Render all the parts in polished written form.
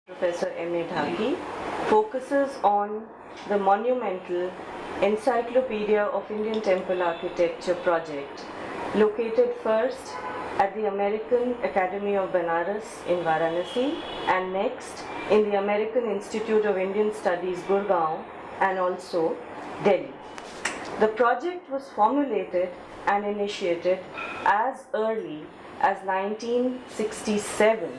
Professor M.A. Dhaky focuses on the monumental Encyclopedia of Indian Temple Architecture project, located first at the American Academy of Banaras in Varanasi and next in the American Institute of Indian Studies, Gurgaon, and also Delhi. The project was formulated and initiated as early as 1967,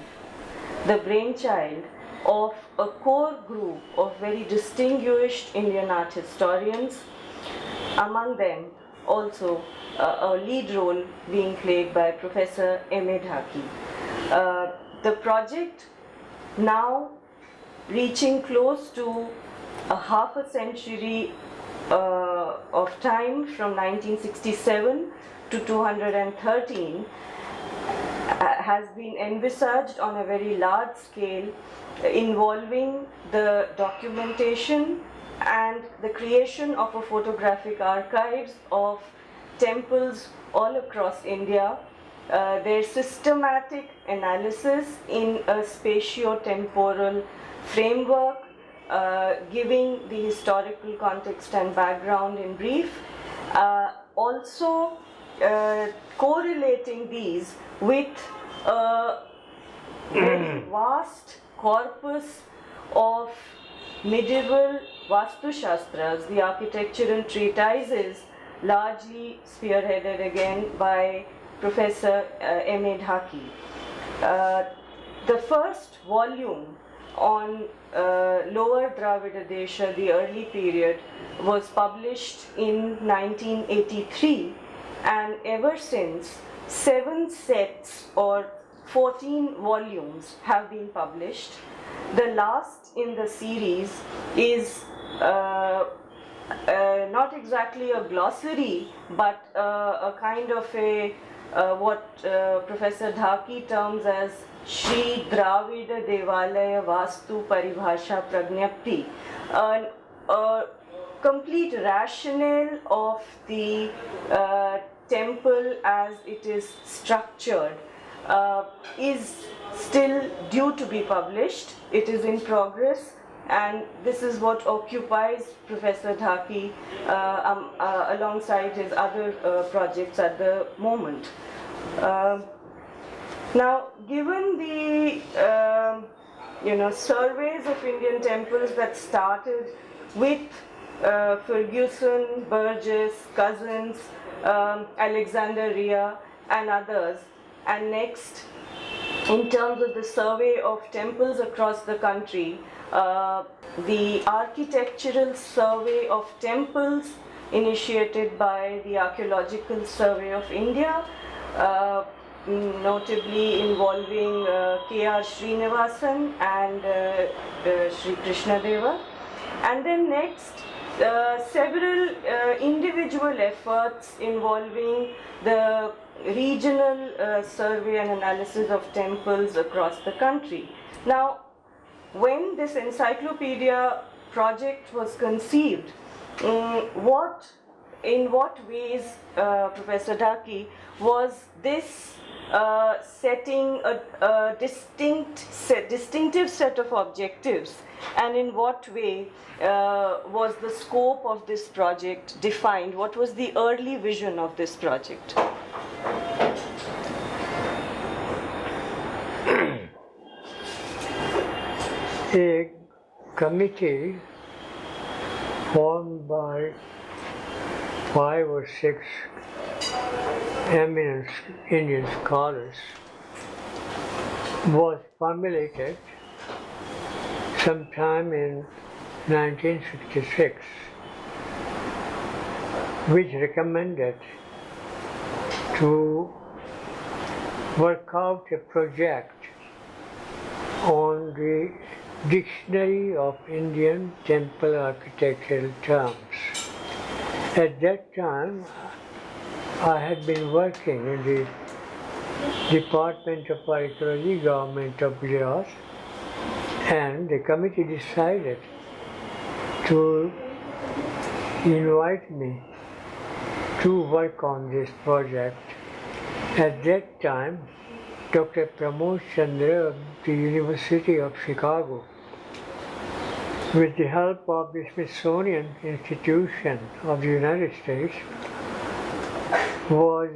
the brainchild of a core group of very distinguished Indian art historians, among them also a lead role being played by Professor M.A. Dhaky. The project, now reaching close to a half a century of time from 1967 to 213, has been envisaged on a very large scale, involving the documentation and the creation of a photographic archives of temples all across India, their systematic analysis in a spatio-temporal framework, giving the historical context and background in brief, also correlating these with a very vast corpus of medieval Vastu Shastras, the architectural treatises, largely spearheaded again by Professor M.A. Dhaky. The first volume on Lower Dravida Desha, the early period, was published in 1983, and ever since 7 sets or 14 volumes have been published. The last in the series is not exactly a glossary, but a kind of a what Professor Dhaky terms as Shri Dravida Devalaya Vastu Paribhasha Pragnapti, a complete rationale of the temple as it is structured, is still due to be published. It is in progress, and this is what occupies Professor Dhaky alongside his other projects at the moment. Now, given the surveys of Indian temples that started with Ferguson, Burgess, Cousins, Alexander Rea, and others, and next, in terms of the survey of temples across the country, the Architectural Survey of Temples initiated by the Archaeological Survey of India, notably involving K.R. Srinivasan and Sri Krishna Deva. And then next, several individual efforts involving the regional survey and analysis of temples across the country. Now, when this encyclopedia project was conceived, in what ways, Professor Dhaky, was this setting a distinctive set of objectives, and in what way was the scope of this project defined? What was the early vision of this project? A committee formed by 5 or 6 eminent Indian scholars was formulated sometime in 1966, which recommended to work out a project on the Dictionary of Indian Temple Architectural Terms. At that time, I had been working in the Department of Archaeology, Government of Gujarat, and the committee decided to invite me to work on this project. At that time, Dr. Pramod Chandra of the University of Chicago, with the help of the Smithsonian Institution of the United States, was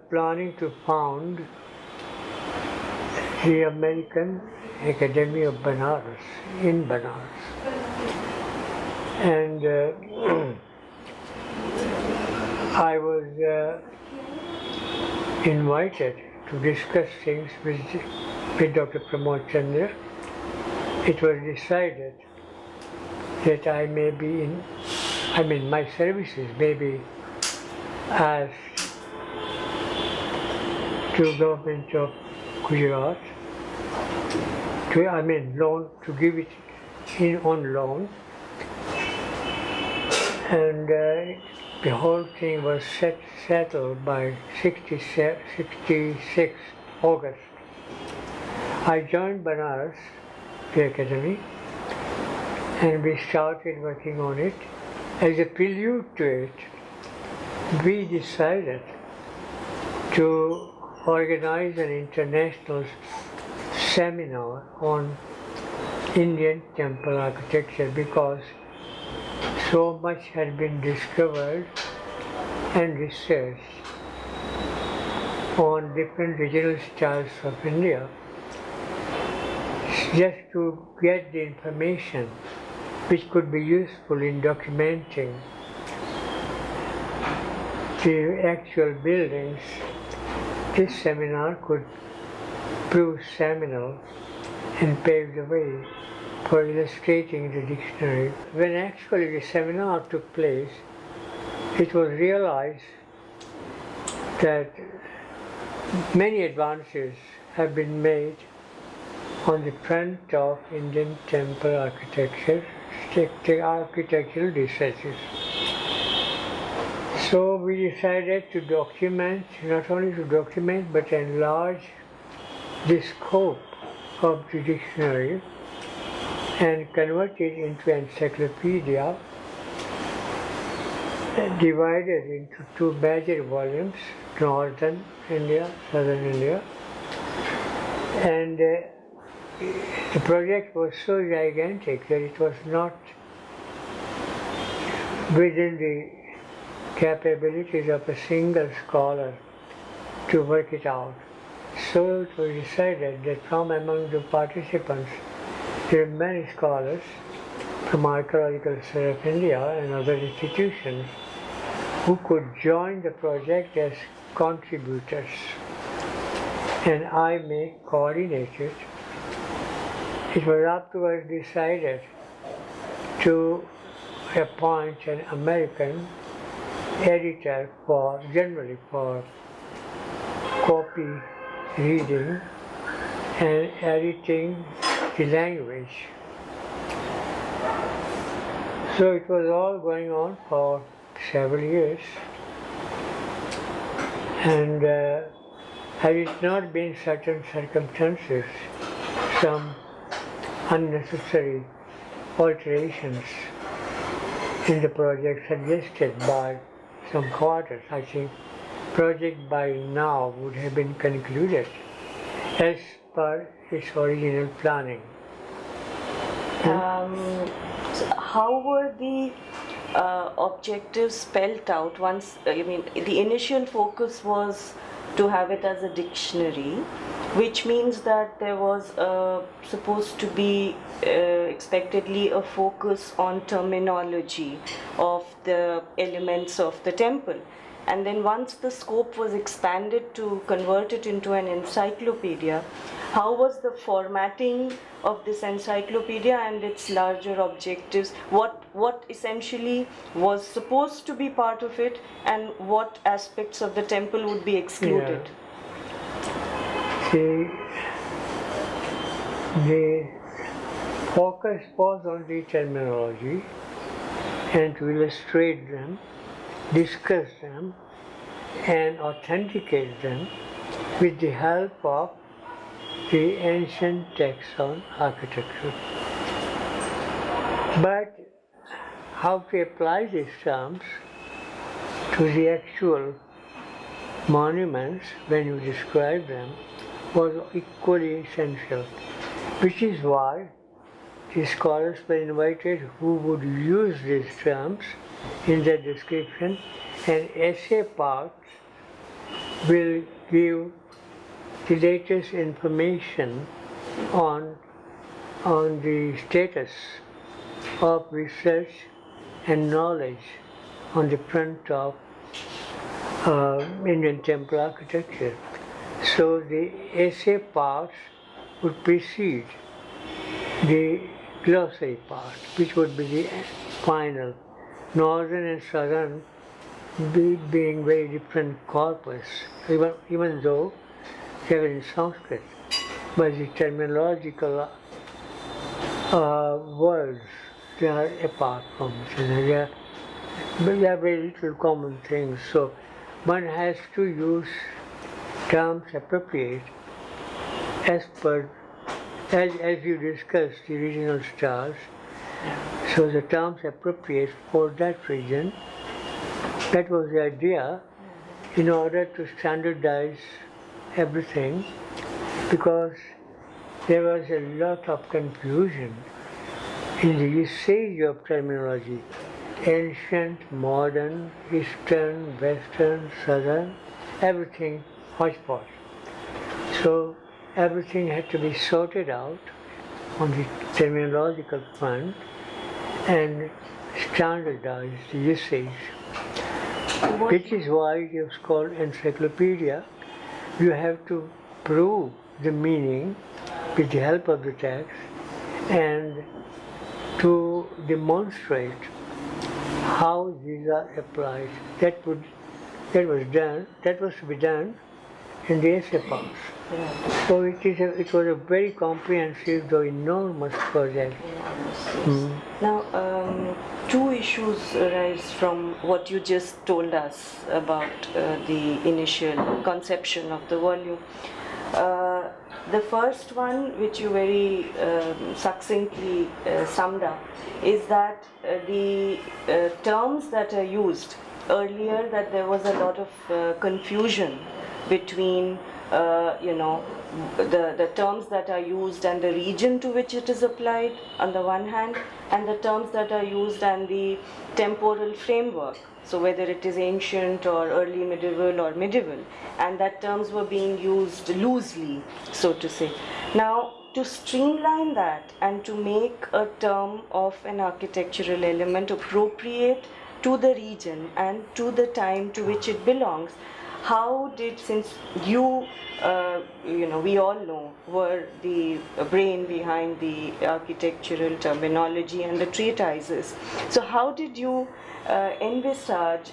planning to found the American Academy of Banaras in Banaras. And I was invited to discuss things with Dr. Pramod Chandra. It was decided that I may be my services may be asked to government of Gujarat to give it on loan, and the whole thing was settled by 66 August. I joined Banaras, the academy, and we started working on it. As a prelude to it, we decided to organize an international seminar on Indian temple architecture, because so much had been discovered and researched on different regional styles of India, just to get the information which could be useful in documenting the actual buildings. This seminar could prove seminal and pave the way for illustrating the dictionary. When actually the seminar took place, it was realized that many advances have been made on the front of Indian temple architecture, architectural researches. So we decided to document, not only to document, but enlarge the scope of the dictionary and convert it into encyclopedia, divided into two major volumes, Northern India, Southern India. And the project was so gigantic that it was not within the capabilities of a single scholar to work it out. So it was decided that from among the participants, there are many scholars from Archaeological Survey of India and other institutions who could join the project as contributors, and I may coordinate it. It was afterwards decided to appoint an American editor generally for copy reading and editing the language. So it was all going on for several years, and had it not been certain circumstances, some unnecessary alterations in the project suggested by some quarters, I think project by now would have been concluded as per its original planning. So how were the objectives spelled out once? The initial focus was to have it as a dictionary, which means that there was supposed to be expectedly a focus on terminology of the elements of the temple. And then once the scope was expanded to convert it into an encyclopedia, how was the formatting of this encyclopedia and its larger objectives? What essentially was supposed to be part of it, and what aspects of the temple would be excluded? Yeah. The focus was on the terminology and to illustrate them, discuss them, and authenticate them with the help of the ancient texts on architecture. But how to apply these terms to the actual monuments when you describe them was equally essential, which is why the scholars were invited who would use these terms in their description, and essay parts will give the latest information on the status of research and knowledge on the front of Indian temple architecture. So the essay parts would precede the glossary part, which would be the final. Northern and southern being very different corpus, even though they were in Sanskrit, but the terminological words, they are apart from each other. They are very little common things, so one has to use terms appropriate as per, as you discussed the regional stars. So the terms appropriate for that region, that was the idea, in order to standardize everything, because there was a lot of confusion in the usage of terminology. Ancient, modern, Eastern, Western, Southern, everything hodgepodge. So everything had to be sorted out on the terminological front and standardize the usage, which is why it is called encyclopedia. You have to prove the meaning with the help of the text and to demonstrate how these are applied. That was to be done in the essay parts. Yeah. So it was a very comprehensive, though enormous project. Now, two issues arise from what you just told us about the initial conception of the volume. The first one, which you very succinctly summed up, is that the terms that are used earlier, that there was a lot of confusion between the terms that are used and the region to which it is applied on the one hand, and the terms that are used and the temporal framework. So whether it is ancient or early medieval or medieval, and that terms were being used loosely, so to say. Now, to streamline that and to make a term of an architectural element appropriate to the region and to the time to which it belongs, how did, since you, we all know, were the brain behind the architectural terminology and the treatises, so how did you envisage,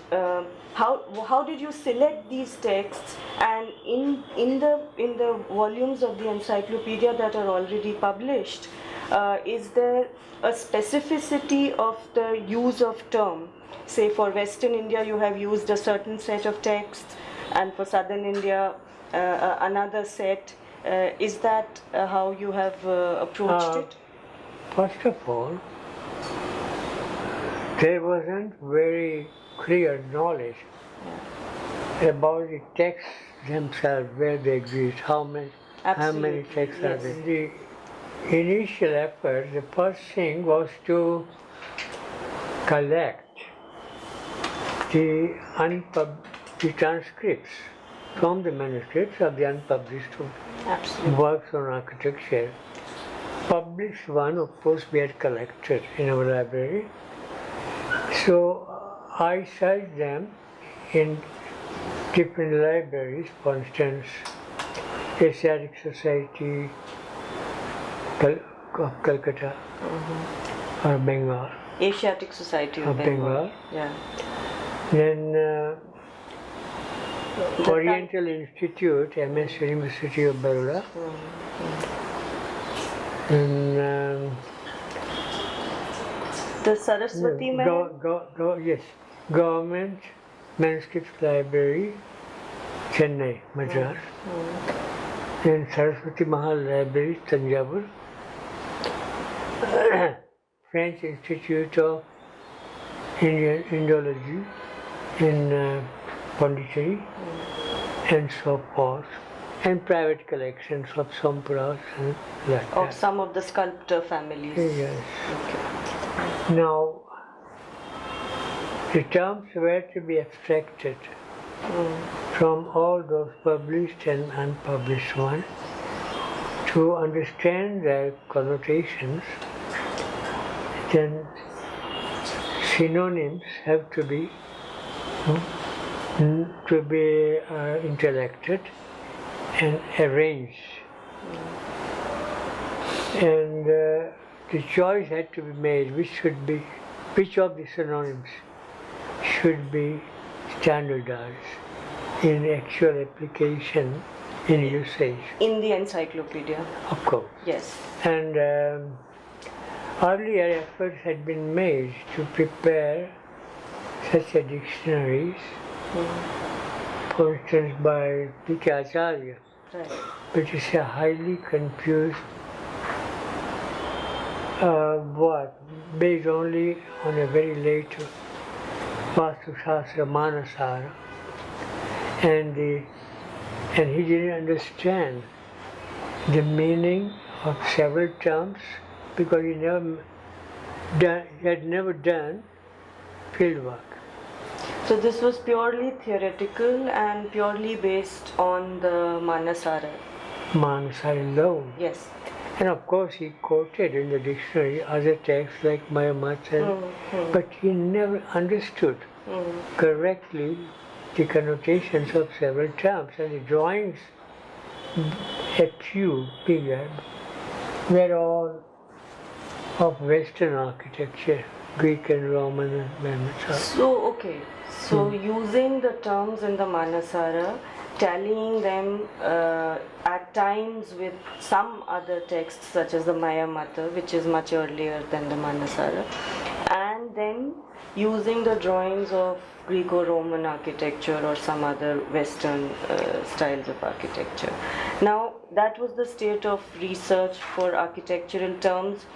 how did you select these texts, and in the volumes of the encyclopedia that are already published, is there a specificity of the use of term? Say for Western India you have used a certain set of texts, and for Southern India another set. Is that how you have approached it? First of all, there wasn't very clear knowledge about the texts themselves, where they exist, how many texts are there. The initial effort, the first thing was to collect the transcripts from the manuscripts of the unpublished works on architecture. Published one, of course, we had collected in our library. So I searched them in different libraries, for instance, Asiatic Society of Calcutta or Bengal. Asiatic Society of Bengal. Yeah. Then Oriental Institute, MS University of Baroda. And the Saraswati yes, Government Manuscripts Library, Chennai, Madras. And Saraswati Mahal Library, Tanjavur. French Institute of Indian Indology in Pondicherry, and so forth. and private collections of Sampuras and like Of that. some of the sculptor families. Yes. Okay. Now, the terms were to be abstracted from all those published and unpublished ones. To understand their connotations, then synonyms have to be intellected and arranged, and the choice had to be made which of the synonyms should be standardized in actual application, in usage. In the encyclopedia. Of course. Yes. And earlier efforts had been made to prepare such a dictionaries, for instance by P.K. Acharya, Right. which is a highly confused work based only on a very late Vastu Shastra Manasara, and he didn't understand the meaning of several terms because he had never done field work. So this was purely theoretical and purely based on the Manasara. Manasara alone. Yes. And of course he quoted in the dictionary other texts like Mayamata, but he never understood correctly the connotations of several terms, and the drawings, a few bigger, were all of Western architecture, Greek and Roman and Venezuela. So, okay. So using the terms in the Manasara, tallying them at times with some other texts such as the Mayamata, which is much earlier than the Manasara, and then using the drawings of Greco-Roman architecture or some other Western styles of architecture. Now, that was the state of research for architectural terms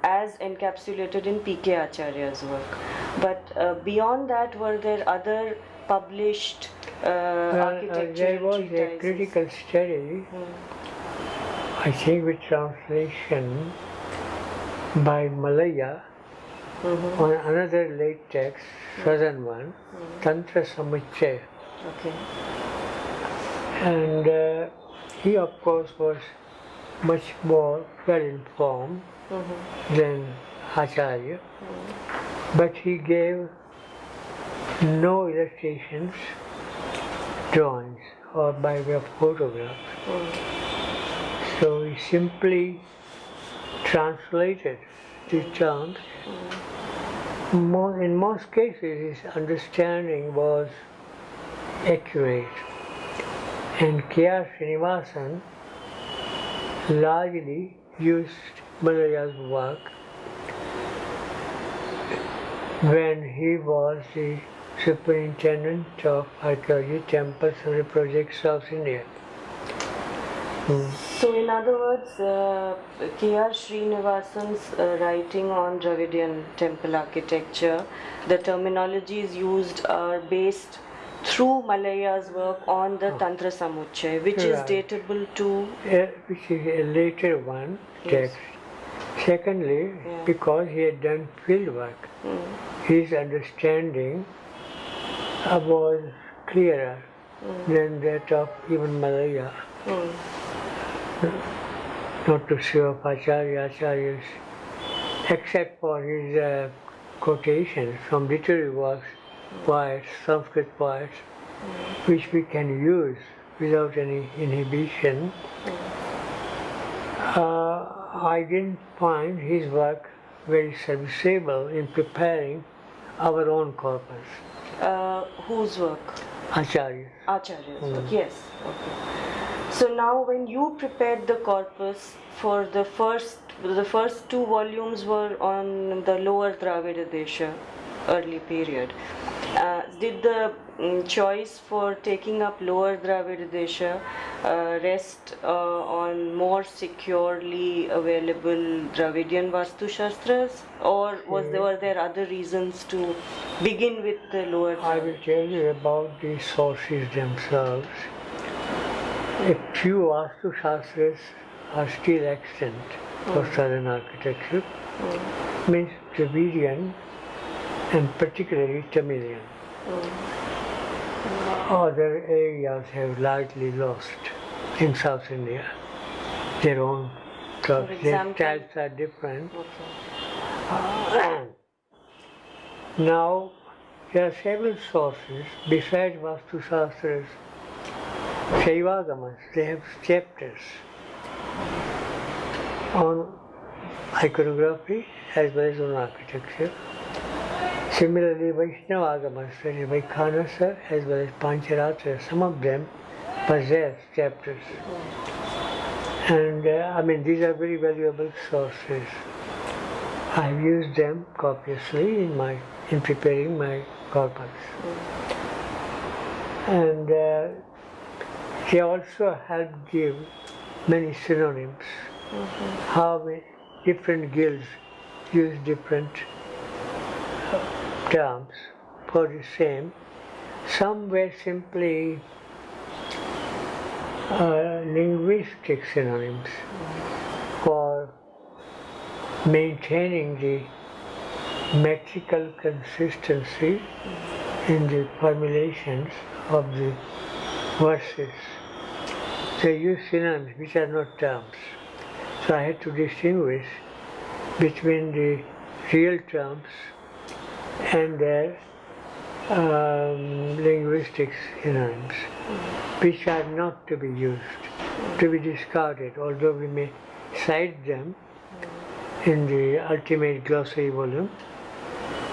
as encapsulated in P.K. Acharya's work. But beyond that, were there other published architectural there was a treatises? critical study, I think with translation by Malaya, on another late text, southern one, Tantra Samuchaya. Okay. And he of course was much more well informed than Acharya, but he gave no illustrations, drawings, or by way of photographs. So he simply translated the terms. In most cases his understanding was accurate, and K.R. Srinivasan largely used Malaya's work when he was the superintendent of archaeology temples of the project South India. So in other words, K.R. Srinivasan's writing on Dravidian temple architecture, the terminologies used are based through Malaya's work on the Tantra Samuchaya, which is datable to... Which is a later one text. Secondly, because he had done field work, his understanding was clearer than that of even Malaya. Not to say of Acharyas, except for his quotations from literary works, poets, Sanskrit poets, which we can use without any inhibition. I didn't find his work very serviceable in preparing our own corpus. Whose work? Acharya. Acharya's work, yes. Okay. So now when you prepared the corpus for the first 2 volumes were on the lower Dravida Desha early period. Did the choice for taking up lower Dravida Desha rest on more securely available Dravidian Vastu Shastras, or were there other reasons to begin with the lower Dravida? I will tell you about the sources themselves. A few Vastu Shastras are still extant for southern architecture, means Dravidian and particularly Tamilian. Other areas have largely lost in South India their own stuff. Their styles are different. Now, there are several sources besides Vastu Shastras, Shaivagamas. They have chapters on iconography as well as on architecture. Similarly, Vaishnavagamas, that is Vaikhanasa as well as Pancharatra, some of them possess chapters. And these are very valuable sources. I've used them copiously in preparing my corpus. And they also help give many synonyms. How different guilds use different terms for the same. Some were simply linguistic synonyms for maintaining the metrical consistency in the formulations of the verses. They use synonyms which are not terms. So I had to distinguish between the real terms and their linguistic synonyms, which are not to be used, to be discarded, although we may cite them in the ultimate glossary volume,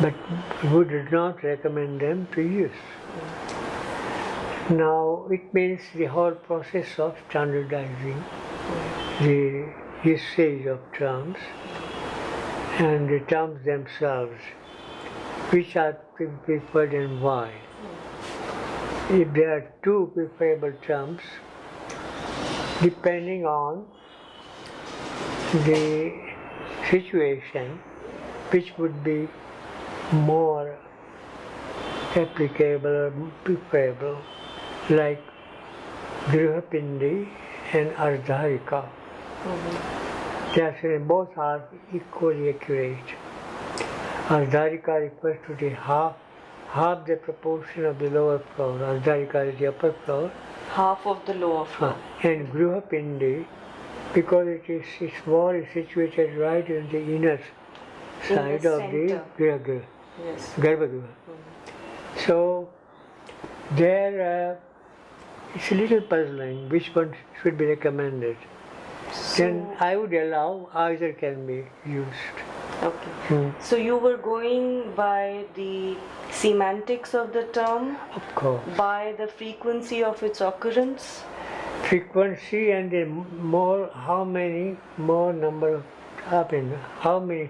but we would not recommend them to use. Now, it means the whole process of standardizing the usage of terms and the terms themselves, which are preferred and why. If there are two preferable terms, depending on the situation, which would be more applicable or preferable, like Grihapindi and Ardharika. Both are equally accurate. Ardharika refers to the half the proportion of the lower floor. Ardharika is the upper floor. Half of the lower floor. And Grihapindi, because its wall is situated right in the inner side of the Grihagriha. Yes. Garbhagriha. So there it's a little puzzling which one should be recommended. Then I would allow either can be used. Okay. So you were going by the semantics of the term? Of course. By the frequency of its occurrence? Frequency and the how many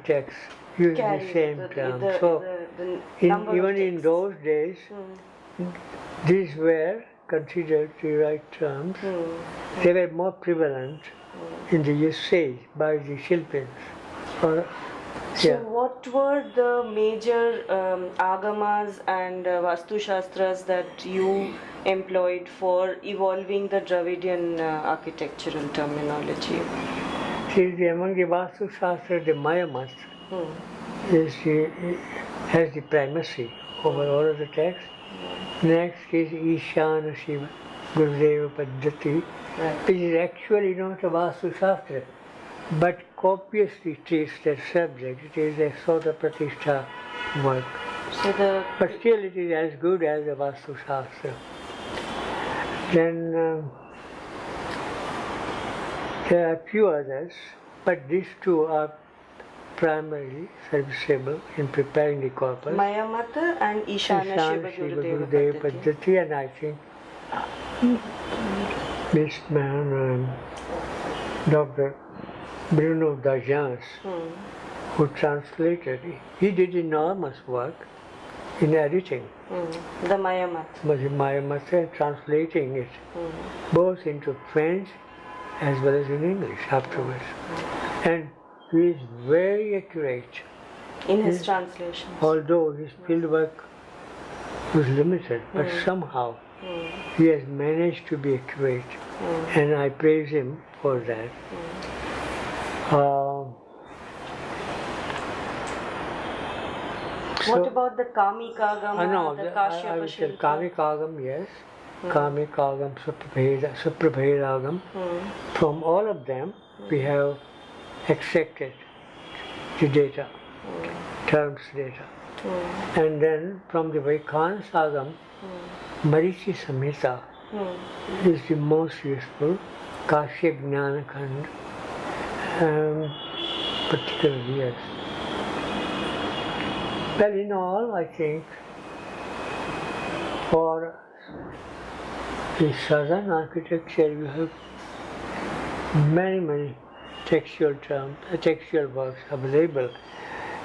texts use the same term. So even in those days, these were considered the right terms. They were more prevalent in the usage by the Shilpins. So what were the major agamas and Vastu Shastras that you employed for evolving the Dravidian architectural terminology? See, among the Vastu Shastras, the Mayamat has the primacy over all of the texts. Next is Ishana Shiva Gurudeva Paddhati, which is actually not a Vastu Shastra, but copiously treats that subject. It is a sort of Pratishtha work. But still it is as good as a Vastu Shastra. Then there are a few others, but these two are primarily serviceable in preparing the corpus. Mayamata and Ishana Shiva Gurudeva Paddhati, and I think this man, Dr. Bruno Dajans, who translated, he did enormous work in editing. The Mayamata, translating it both into French as well as in English afterwards. And he is very accurate in his translations. Although his field work was limited, but somehow he has managed to be accurate. and I praise him for that. What about the Kami Kagam? No, the I Kashyapa will tell Shilpa? Kami Kagam, yes. Kami Kagam, Suprabhedagam. From all of them, we have extracted the data, terms data. And then from the Vaikhan Sagam, Marichi Samhita is the most useful, Kashya Jnana Khand, particularly, yes. Well, in all, I think, for the southern architecture, you have many textual terms, textual works available.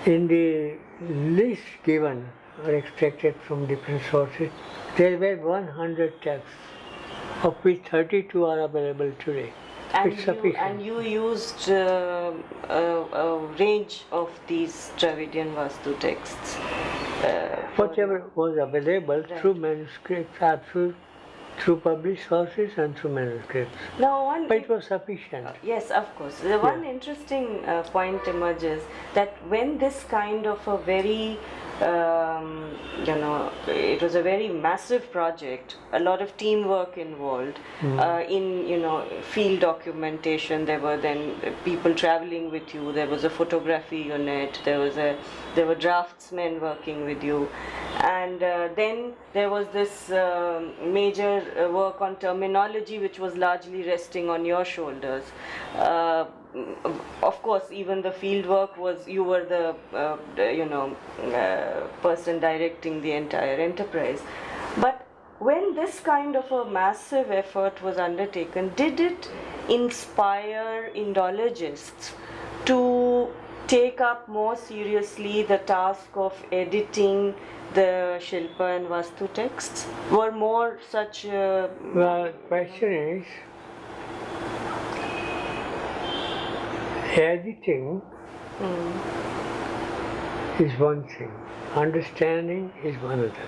In the list given or extracted from different sources, there were 100 texts, of which 32 are available today. It's sufficient. And you used a range of these Dravidian Vastu texts. Whatever was available through manuscripts, through published sources and through manuscripts. Now, but it was sufficient. Yes, of course. The one interesting point emerges that when this kind of a very, it was a very massive project, a lot of teamwork involved in, field documentation. There were then people traveling with you. There was a photography unit. There were draftsmen working with you. And then there was this major work on terminology, which was largely resting on your shoulders. Of course, even the field work was, you were the person directing the entire enterprise. But when this kind of a massive effort was undertaken, did it inspire Indologists to take up more seriously the task of editing the Shilpa and Vastu texts? Were more such... Well, the question is, editing is one thing, understanding is one other.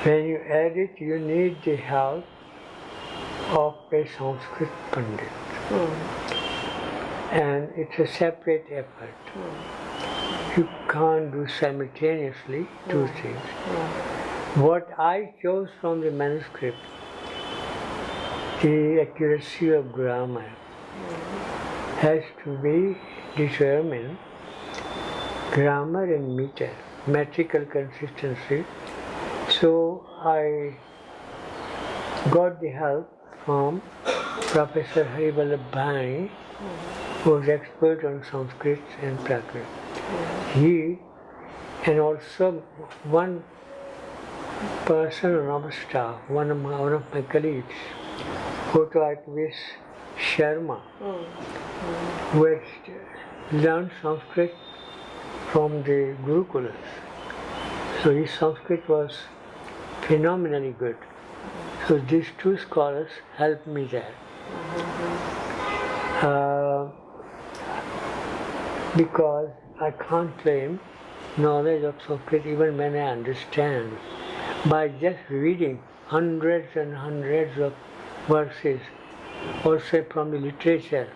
When you edit, you need the help of a Sanskrit Pandit. And it's a separate effort. You can't do simultaneously two things. What I chose from the manuscript, the accuracy of grammar has to be determined, grammar and meter, metrical consistency. So I got the help from Professor Harivallabh Bhai, who was expert on Sanskrit and Prakrit. He, and also one person on our staff, one of my colleagues, photo archivist Sharma, who had learned Sanskrit from the Gurukulas. So his Sanskrit was phenomenally good. So these two scholars helped me there. Because I can't claim knowledge of Sanskrit even when I understand. By just reading hundreds and hundreds of verses, also from the literature,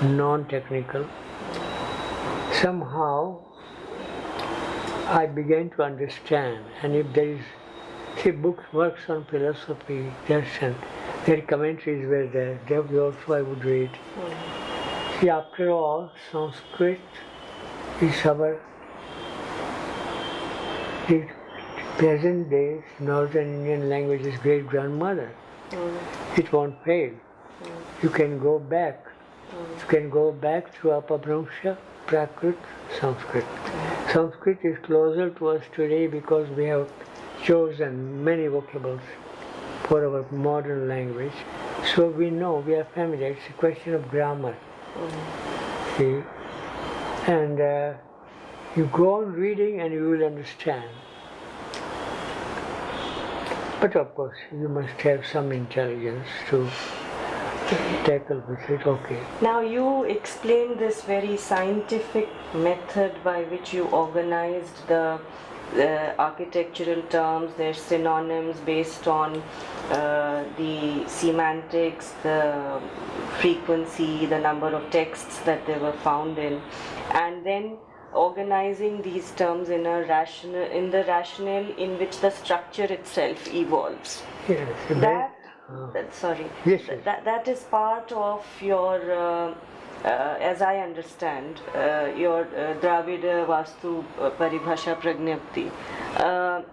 non-technical, somehow I began to understand. And if there is, see, books, works on philosophy, darshan, their commentaries were there, they also I would read. See, after all, Sanskrit is our, the present days Northern Indian language's great grandmother. It won't fail. You can go back. You can go back to Apabhramsha, Prakrit, Sanskrit. Sanskrit is closer to us today because we have chosen many vocables for our modern language. So we know, we are familiar. It's a question of grammar. See? And you go on reading and you will understand. But of course, you must have some intelligence to tackle with it, okay. Now you explained this very scientific method by which you organized the architectural terms, their synonyms based on the semantics, the frequency, the number of texts that they were found in, and then organizing these terms in the rationale in which the structure itself evolves. Yes, Yes, yes. That is part of your, as I understand, your Dravida Vastu Paribhasha Pragnapti, a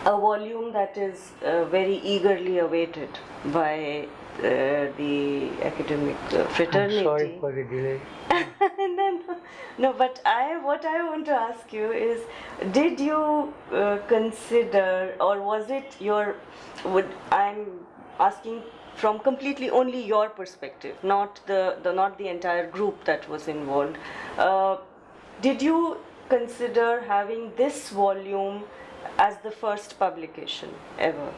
volume that is very eagerly awaited by the academic fraternity. I'm sorry for the delay. No, but what I want to ask you is, did you consider, or was it your, I'm asking from completely only your perspective, not the entire group that was involved. Did you consider having this volume as the first publication ever?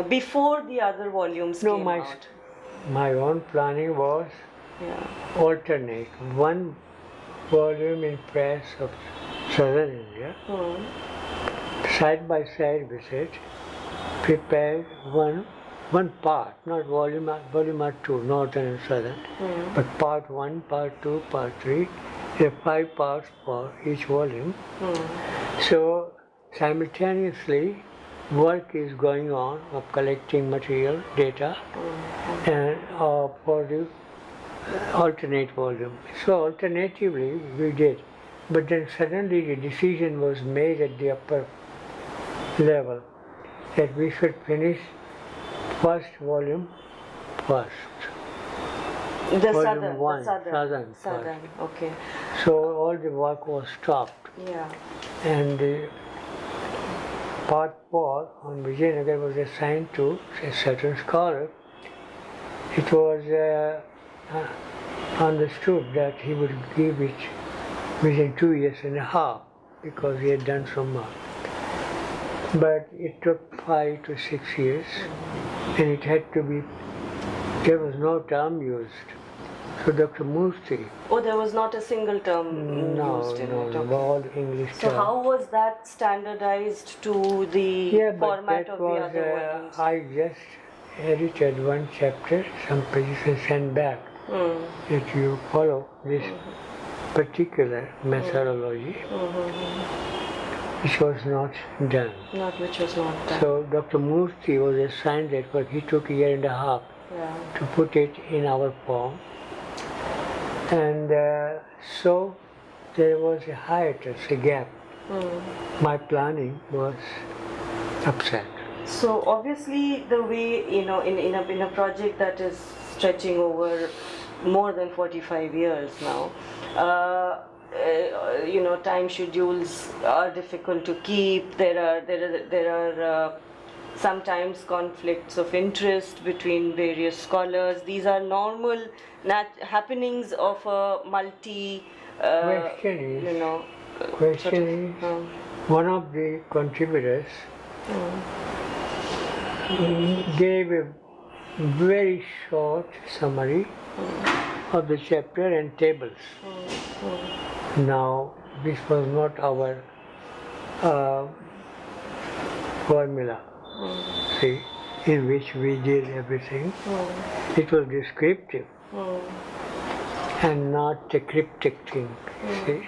Before the other volumes came out. My own planning was alternate. One volume in press of southern India, side by side with it, prepared one part, not volume 2, northern and southern, but part 1, part 2, part 3. There are 5 parts for each volume. So simultaneously, work is going on of collecting material, data, and for the alternate volume. So alternatively we did, but then suddenly the decision was made at the upper level that we should finish first volume first. The volume southern. First. Okay. So all the work was stopped. Yeah. And the part 4 on Vijayanagar was assigned to a certain scholar. It was understood that he would give it within 2.5 years because he had done so much. But it took 5 to 6 years, and it had to be, there was no term used. So Dr. Murthy. Oh, there was not a single term used in it. No, all English terms. So how was that standardized to the format of the other volumes? I just edited one chapter, some pages, and sent back. If you follow this particular methodology, which was not done. Which was not done. So Dr. Murthy was assigned that work. He took 1.5 years to put it in our form. And so there was a hiatus, a gap. My planning was upset. So obviously the way, in a project that is stretching over more than 45 years now, time schedules are difficult to keep. There are sometimes conflicts of interest between various scholars. These are normal happenings of a Question is, one of the contributors gave a very short summary of the chapter and tables. Now, this was not our formula, see, in which we did everything. It was descriptive and not a cryptic thing, see.